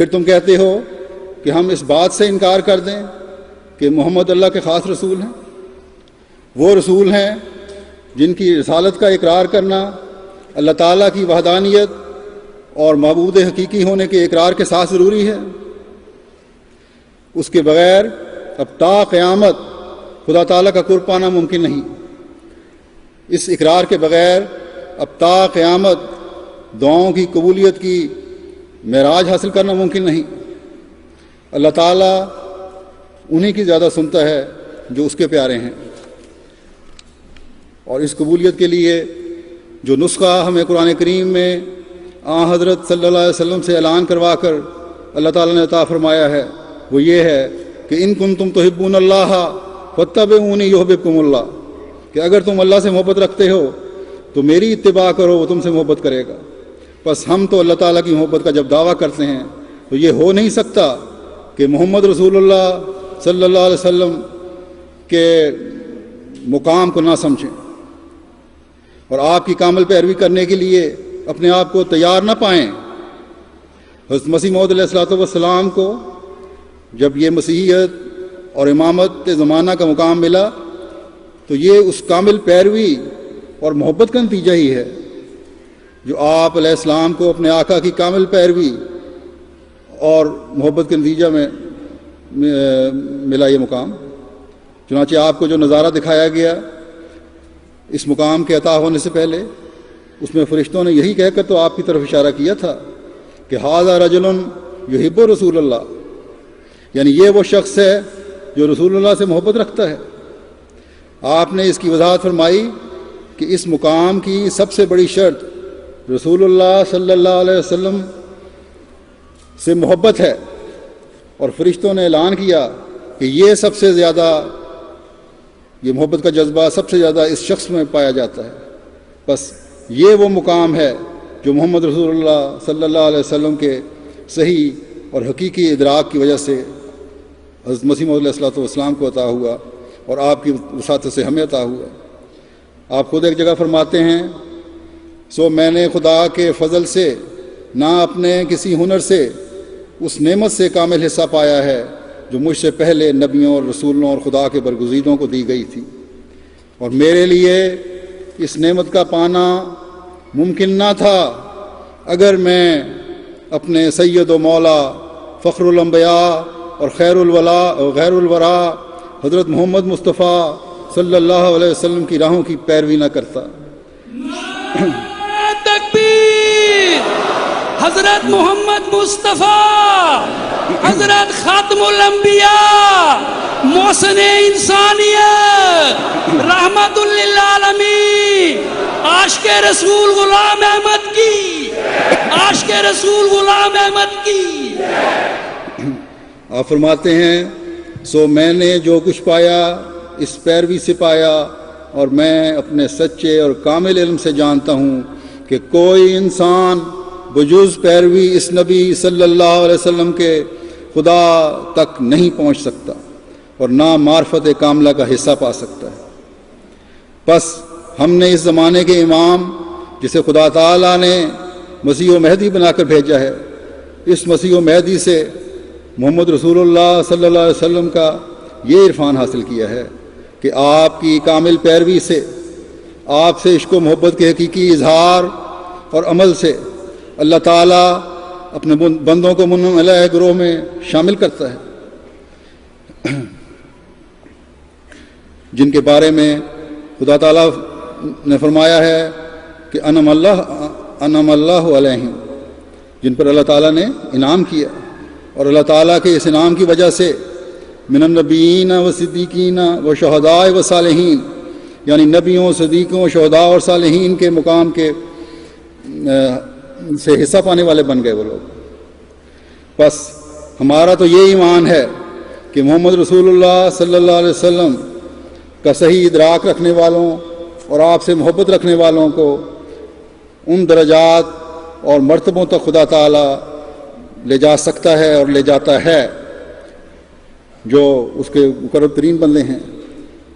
پھر تم کہتے ہو کہ ہم اس بات سے انکار کر دیں کہ محمد اللہ کے خاص رسول ہیں۔ وہ رسول ہیں جن کی رسالت کا اقرار کرنا اللہ تعالیٰ کی وحدانیت اور معبود حقیقی ہونے کے اقرار کے ساتھ ضروری ہے۔ اس کے بغیر اب تا قیامت خدا تعالیٰ کا قرب پانا ممکن نہیں۔ اس اقرار کے بغیر اب تا قیامت دعاؤں کی قبولیت کی معراج حاصل کرنا ممکن نہیں۔ اللہ تعالیٰ انہی کی زیادہ سنتا ہے جو اس کے پیارے ہیں، اور اس قبولیت کے لیے جو نسخہ ہمیں قرآن کریم میں حضرت صلی اللہ علیہ وسلم سے اعلان کروا کر اللہ تعالیٰ نے عطا فرمایا ہے وہ یہ ہے کہ ان کنتم تحبون اللہ فاتبعونی یحببکم اللہ، کہ اگر تم اللہ سے محبت رکھتے ہو تو میری اتباع کرو، وہ تم سے محبت کرے گا۔ بس ہم تو اللہ تعالیٰ کی محبت کا جب دعویٰ کرتے ہیں تو یہ ہو نہیں سکتا کہ محمد رسول اللہ صلی اللہ علیہ وسلم کے مقام کو نہ سمجھیں اور آپ کی کامل پیروی کرنے کے لیے اپنے آپ کو تیار نہ پائیں۔ حضرت مسیح موعود علیہ الصلوۃ والسلام کو جب یہ مسیحیت اور امامت زمانہ کا مقام ملا تو یہ اس کامل پیروی اور محبت کا نتیجہ ہی ہے جو آپ علیہ السلام کو اپنے آقا کی کامل پیروی اور محبت کے نتیجہ میں ملا یہ مقام۔ چنانچہ آپ کو جو نظارہ دکھایا گیا اس مقام کے عطا ہونے سے پہلے، اس میں فرشتوں نے یہی کہہ کر تو آپ کی طرف اشارہ کیا تھا کہ ھذا رجل یحب رسول اللہ، یعنی یہ وہ شخص ہے جو رسول اللہ سے محبت رکھتا ہے۔ آپ نے اس کی وضاحت فرمائی کہ اس مقام کی سب سے بڑی شرط رسول اللہ صلی اللہ علیہ وسلم سے محبت ہے، اور فرشتوں نے اعلان کیا کہ یہ سب سے زیادہ، یہ محبت کا جذبہ سب سے زیادہ اس شخص میں پایا جاتا ہے۔ بس یہ وہ مقام ہے جو محمد رسول اللہ صلی اللہ علیہ وسلم کے صحیح اور حقیقی ادراک کی وجہ سے حضرت مسیح موعود علیہ الصلوۃ والسلام کو عطا ہوا اور آپ کی وساطت سے ہمیں عطا ہوا۔ آپ خود ایک جگہ فرماتے ہیں، سو میں نے خدا کے فضل سے نہ اپنے کسی ہنر سے اس نعمت سے کامل حصہ پایا ہے جو مجھ سے پہلے نبیوں اور رسولوں اور خدا کے برگزیدوں کو دی گئی تھی، اور میرے لیے اس نعمت کا پانا ممکن نہ تھا اگر میں اپنے سید و مولا فخر الانبیاء اور خیر الورا حضرت محمد مصطفیٰ صلی اللہ علیہ وسلم کی راہوں کی پیروی نہ کرتا۔ تکبیر! حضرت محمد مصطفیٰ، حضرت خاتم الانبیاء، محسن انسانیت، رحمت للعالمین، عاشق رسول غلام احمد کی، عاشق رسول غلام احمد کی۔ آپ فرماتے ہیں، سو میں نے جو کچھ پایا اس پیروی سے پایا، اور میں اپنے سچے اور کامل علم سے جانتا ہوں کہ کوئی انسان بجز پیروی اس نبی صلی اللہ علیہ وسلم کے خدا تک نہیں پہنچ سکتا اور نہ معرفت کاملہ کا حصہ پا سکتا ہے۔ بس ہم نے اس زمانے کے امام جسے خدا تعالیٰ نے مسیح و مہدی بنا کر بھیجا ہے، اس مسیح و مہدی سے محمد رسول اللہ صلی اللہ علیہ وسلم کا یہ عرفان حاصل کیا ہے کہ آپ کی کامل پیروی سے، آپ سے عشق و محبت کے حقیقی اظہار اور عمل سے اللہ تعالیٰ اپنے بندوں کو منعم علیہ گروہ میں شامل کرتا ہے، جن کے بارے میں خدا تعالیٰ نے فرمایا ہے کہ انعم اللہ علیہم، جن پر اللہ تعالیٰ نے انعام کیا، اور اللہ تعالیٰ کے اس انعام کی وجہ سے من النبیین و صدیقین و شہداء و صالحین، یعنی نبیوں، صدیقوں، شہداء اور صالحین کے مقام کے سے حصہ پانے والے بن گئے وہ لوگ۔ بس ہمارا تو یہ ایمان ہے کہ محمد رسول اللہ صلی اللہ علیہ وسلم کا صحیح ادراک رکھنے والوں اور آپ سے محبت رکھنے والوں کو ان درجات اور مرتبوں تک خدا تعالیٰ لے جا سکتا ہے اور لے جاتا ہے جو اس کے مقرب ترین بندے ہیں۔